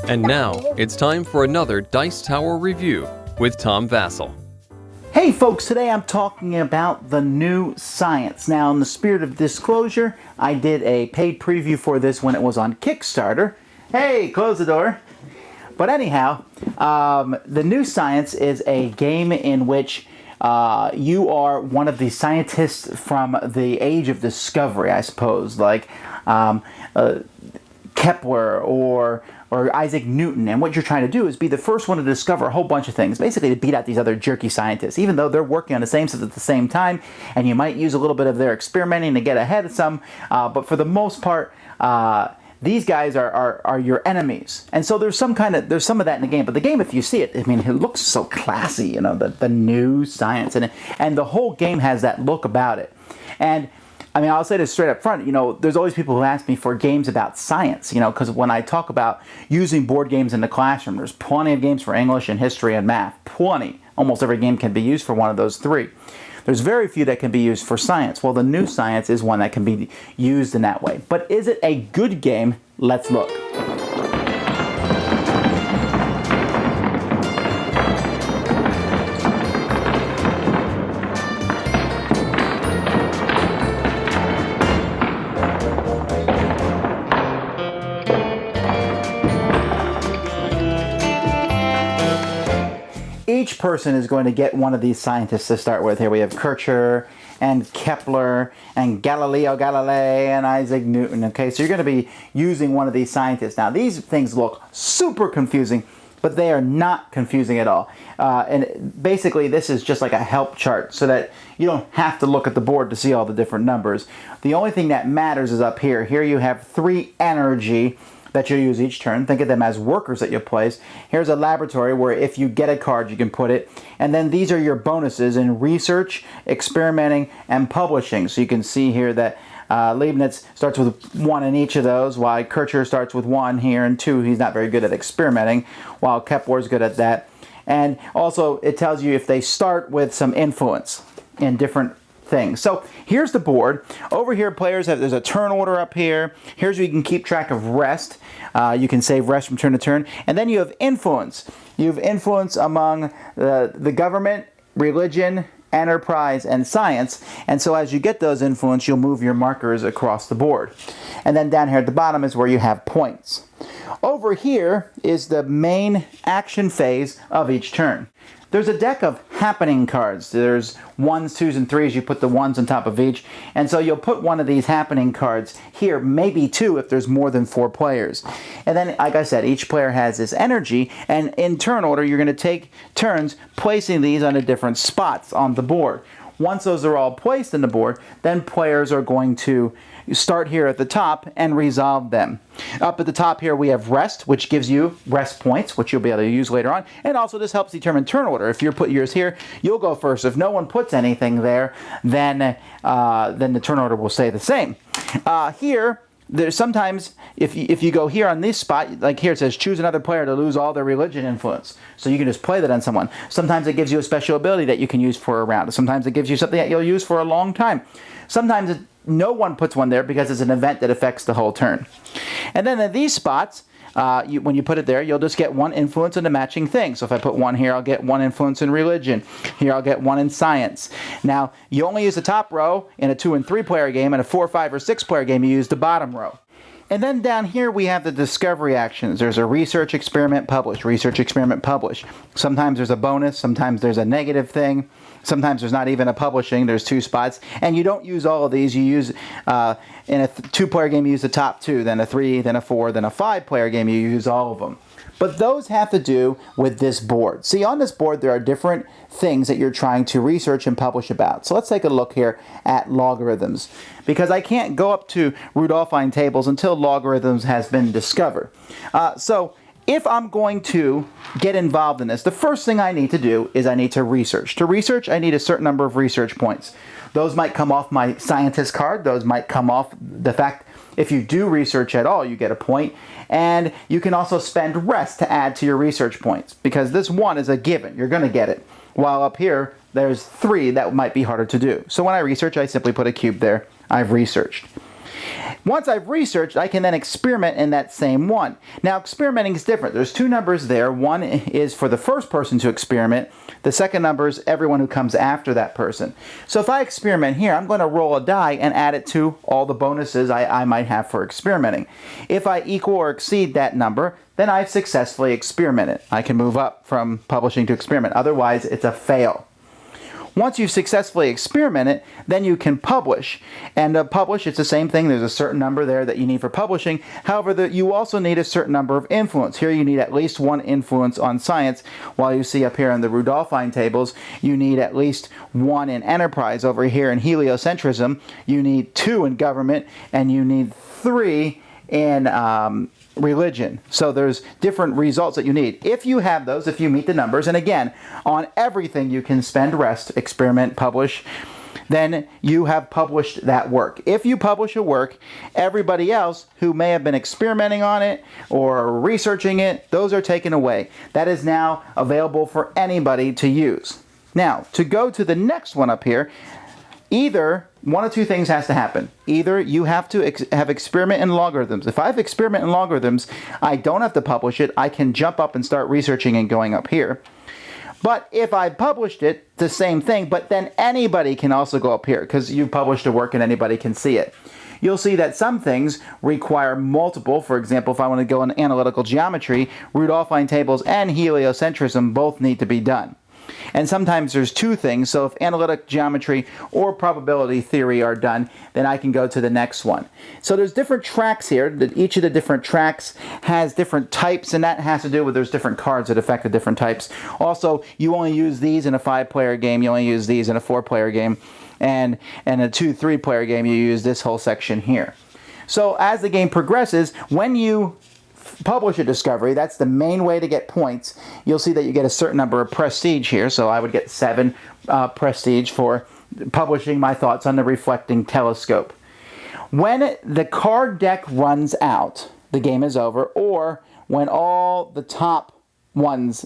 And now, it's time for another Dice Tower review with Tom Vasel. Hey folks, today I'm talking about the new science. Now, in the spirit of disclosure, I did a paid preview for this when it was on Kickstarter. Hey, close the door. But anyhow, the new science is a game in which you are one of the scientists from the age of discovery, I suppose, like Kepler or Isaac Newton, and what you're trying to do is be the first one to discover a whole bunch of things, basically to beat out these other jerky scientists, even though they're working on the same stuff at the same time, and you might use a little bit of their experimenting to get ahead of some, but for the most part, these guys are your enemies, and so there's some of that in the game. But the game, if you see it, I mean, it looks so classy, you know, the new science, and the whole game has that look about it, and I mean, I'll say this straight up front, you know, there's always people who ask me for games about science, you know, because when I talk about using board games in the classroom, there's plenty of games for English and history and math. Plenty. Almost every game can be used for one of those three. There's very few that can be used for science. Well, the new science is one that can be used in that way. But is it a good game? Let's look. Each person is going to get one of these scientists to start with. Here we have Kircher and Kepler and Galileo Galilei and Isaac Newton. Okay, so you're going to be using one of these scientists. Now, these things look super confusing, but they are not confusing at all. And basically, this is just like a help chart so that you don't have to look at the board to see all the different numbers. The only thing that matters is up here. Here you have 3 energy that you'll use each turn. Think of them as workers that you'll place. Here's a laboratory where if you get a card, you can put it. And then these are your bonuses in research, experimenting, and publishing. So you can see here that Leibniz starts with 1 in each of those, while Kircher starts with 1 here and 2. He's not very good at experimenting, while Kepler's good at that. And also, it tells you if they start with some influence in different things. So here's the board. Over here, players there's a turn order up here. Here's where you can keep track of rest. You can save rest from turn to turn. And then you have influence. You have influence among the government, religion, enterprise, and science. And so as you get those influence, you'll move your markers across the board. And then down here at the bottom is where you have points. Over here is the main action phase of each turn. There's a deck of happening cards. There's 1s, 2s, and 3s. You put the 1s on top of each. And so you'll put one of these happening cards here, maybe 2 if there's more than 4 players. And then, like I said, each player has this energy. And in turn order, you're going to take turns placing these on the different spots on the board. Once those are all placed in the board, then players are going to start here at the top and resolve them. Up at the top here we have rest, which gives you rest points, which you'll be able to use later on. And also this helps determine turn order. If you put yours here, you'll go first. If no one puts anything there, then the turn order will stay the same. Here, there's sometimes, if you go here on this spot, like here it says, choose another player to lose all their religion influence. So you can just play that on someone. Sometimes it gives you a special ability that you can use for a round. Sometimes it gives you something that you'll use for a long time. Sometimes no one puts one there because it's an event that affects the whole turn. And then at these spots, when you put it there, you'll just get 1 influence in a matching thing. So if I put 1 here, I'll get 1 influence in religion. Here I'll get 1 in science. Now, you only use the top row in a 2 and 3 player game. In a 4, 5, or 6 player game, you use the bottom row. And then down here we have the discovery actions. There's a research, experiment, publish. Research, experiment, publish. Sometimes there's a bonus. Sometimes there's a negative thing. Sometimes there's not even a publishing. There's 2 spots. And you don't use all of these. You use, in a 2-player game, you use the top 2. Then a 3, then a 4, then a 5-player game, you use all of them. But those have to do with this board. See, on this board, there are different things that you're trying to research and publish about. So let's take a look here at logarithms, because I can't go up to Rudolphine tables until logarithms has been discovered. So if I'm going to get involved in this, the first thing I need to do is I need to research. To research, I need a certain number of research points. Those might come off my scientist card. Those might come off the fact if you do research at all, you get a point. And you can also spend rest to add to your research points, because this 1 is a given. You're going to get it. While up here, there's 3 that might be harder to do. So when I research, I simply put a cube there. I've researched. Once I've researched, I can then experiment in that same one. Now, experimenting is different. There's two numbers there. One is for the first person to experiment. The second number is everyone who comes after that person. So if I experiment here, I'm going to roll a die and add it to all the bonuses I might have for experimenting. If I equal or exceed that number, then I've successfully experimented. I can move up from publishing to experiment. Otherwise, it's a fail. Once you've successfully experimented, then you can publish. And publish, it's the same thing. There's a certain number there that you need for publishing. However, you also need a certain number of influence. Here you need at least one influence on science, while you see up here in the Rudolphine tables, you need at least one in enterprise. Over here in heliocentrism, you need 2 in government, and you need 3 in religion. So there's different results that you need. If you have those, if you meet the numbers, and again, on everything you can spend rest, experiment, publish, then you have published that work. If you publish a work, everybody else who may have been experimenting on it or researching it, those are taken away. That is now available for anybody to use. Now, to go to the next one up here, either one of two things has to happen. Either you have to have experiment in logarithms. If I have experiment in logarithms, I don't have to publish it. I can jump up and start researching and going up here. But if I published it, the same thing, but then anybody can also go up here because you published a work and anybody can see it. You'll see that some things require multiple. For example, if I want to go in analytical geometry, Rudolphine tables and heliocentrism both need to be done. And sometimes there's 2 things, so if analytic geometry or probability theory are done, then I can go to the next one. So there's different tracks here. Each of the different tracks has different types, and that has to do with there's different cards that affect the different types. Also, you only use these in a 5-player game, you only use these in a 4-player game, and in a 2-3-player game, you use this whole section here. So as the game progresses, when you publish a discovery, that's the main way to get points. You'll see that you get a certain number of prestige here, so I would get 7 prestige for publishing my thoughts on the reflecting telescope. When the card deck runs out, the game is over, or when all the top ones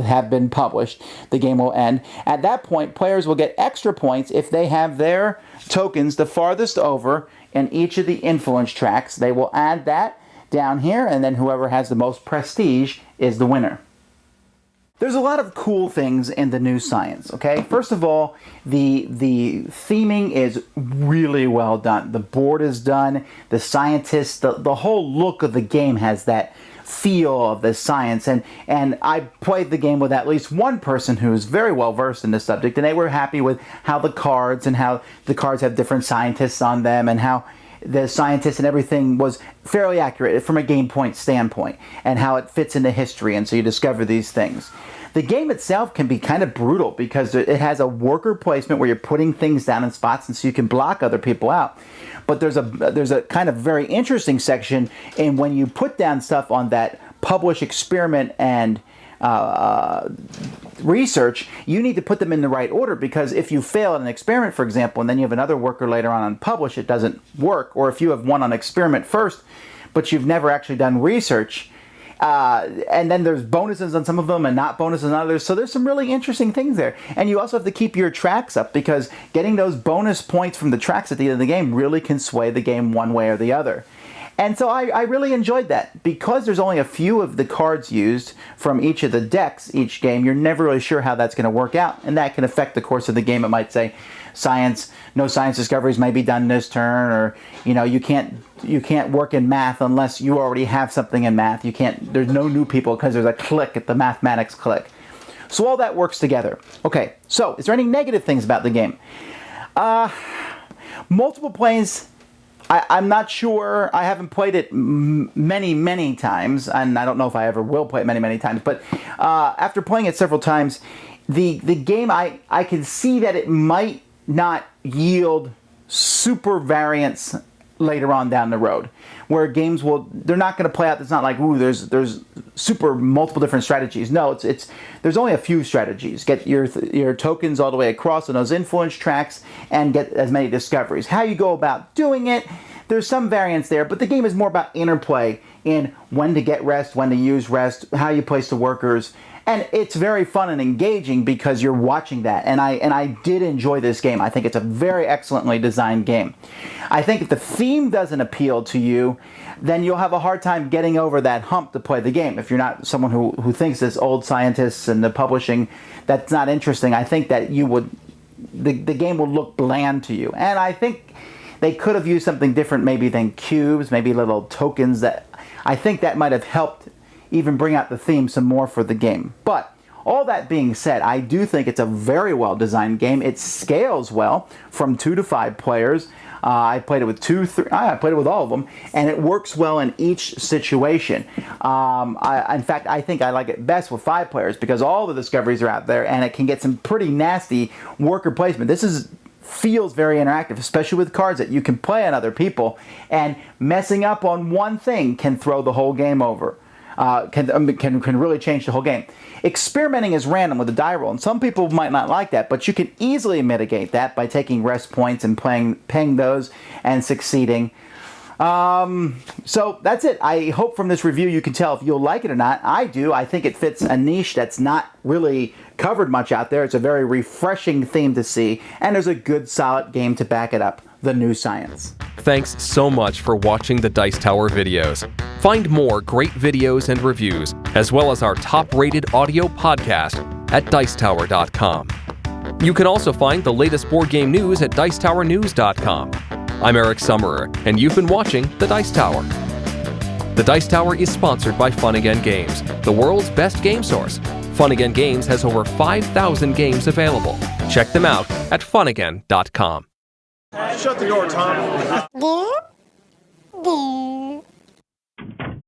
have been published, the game will end. At that point, players will get extra points if they have their tokens the farthest over in each of the influence tracks. They will add that down here, and then whoever has the most prestige is the winner. There's a lot of cool things in the new science, okay? First of all, the theming is really well done. The board is done, the scientists, the whole look of the game has that feel of the science, and I played the game with at least one person who's very well versed in this subject, and they were happy with how the cards have different scientists on them, and how the scientists and everything was fairly accurate from a game point standpoint, and how it fits into history, and so you discover these things. The game itself can be kind of brutal because it has a worker placement where you're putting things down in spots, and so you can block other people out. But there's a kind of very interesting section in when you put down stuff on that publish, experiment, and research, you need to put them in the right order, because if you fail at an experiment, for example, and then you have another worker later on publish, it doesn't work. Or if you have one on experiment first, but you've never actually done research, and then there's bonuses on some of them and not bonuses on others. So there's some really interesting things there. And you also have to keep your tracks up, because getting those bonus points from the tracks at the end of the game really can sway the game one way or the other. And so I really enjoyed that. Because there's only a few of the cards used from each of the decks each game, you're never really sure how that's going to work out, and that can affect the course of the game. It might say no science discoveries may be done this turn, or you can't work in math unless you already have something in math. There's no new people because there's a click at the mathematics click. So all that works together. Okay, so is there any negative things about the game? Multiple plays. I'm not sure. I haven't played it many times, and I don't know if I ever will play it many times. But after playing it several times, the game, I can see that it might not yield super variance later on down the road, where games they're not going to play out. It's not like, ooh, there's super multiple different strategies. No, there's only a few strategies. Get your tokens all the way across on those influence tracks and get as many discoveries. How you go about doing it, there's some variance there, but the game is more about interplay in when to get rest, when to use rest, how you place the workers, And it's very fun and engaging because you're watching that. And I did enjoy this game. I think it's a very excellently designed game. I think if the theme doesn't appeal to you, then you'll have a hard time getting over that hump to play the game. If you're not someone who thinks this old scientists and the publishing, that's not interesting, I think that the game will look bland to you. And I think they could have used something different maybe than cubes, maybe little tokens. That I think that might have helped even bring out the theme some more for the game. But all that being said, I do think it's a very well designed game. It scales well from 2 to 5 players. I played it with 2, 3. I played it with all of them, and it works well in each situation. In fact, I think I like it best with 5 players because all the discoveries are out there, and it can get some pretty nasty worker placement. Feels very interactive, especially with cards that you can play on other people, and messing up on one thing can throw the whole game over. Can really change the whole game. Experimenting is random with the die roll, and some people might not like that, but you can easily mitigate that by taking rest points and paying those and succeeding. So that's it. I hope from this review you can tell if you'll like it or not. I do. I think it fits a niche that's not really covered much out there. It's a very refreshing theme to see, and there's a good solid game to back it up. The New Science. Thanks so much for watching the Dice Tower videos. Find more great videos and reviews, as well as our top-rated audio podcast at Dicetower.com. You can also find the latest board game news at Dicetowernews.com. I'm Eric Summerer, and you've been watching The Dice Tower. The Dice Tower is sponsored by Fun Again Games, the world's best game source. Fun Again Games has over 5,000 games available. Check them out at funagain.com. Shut the door, Tom.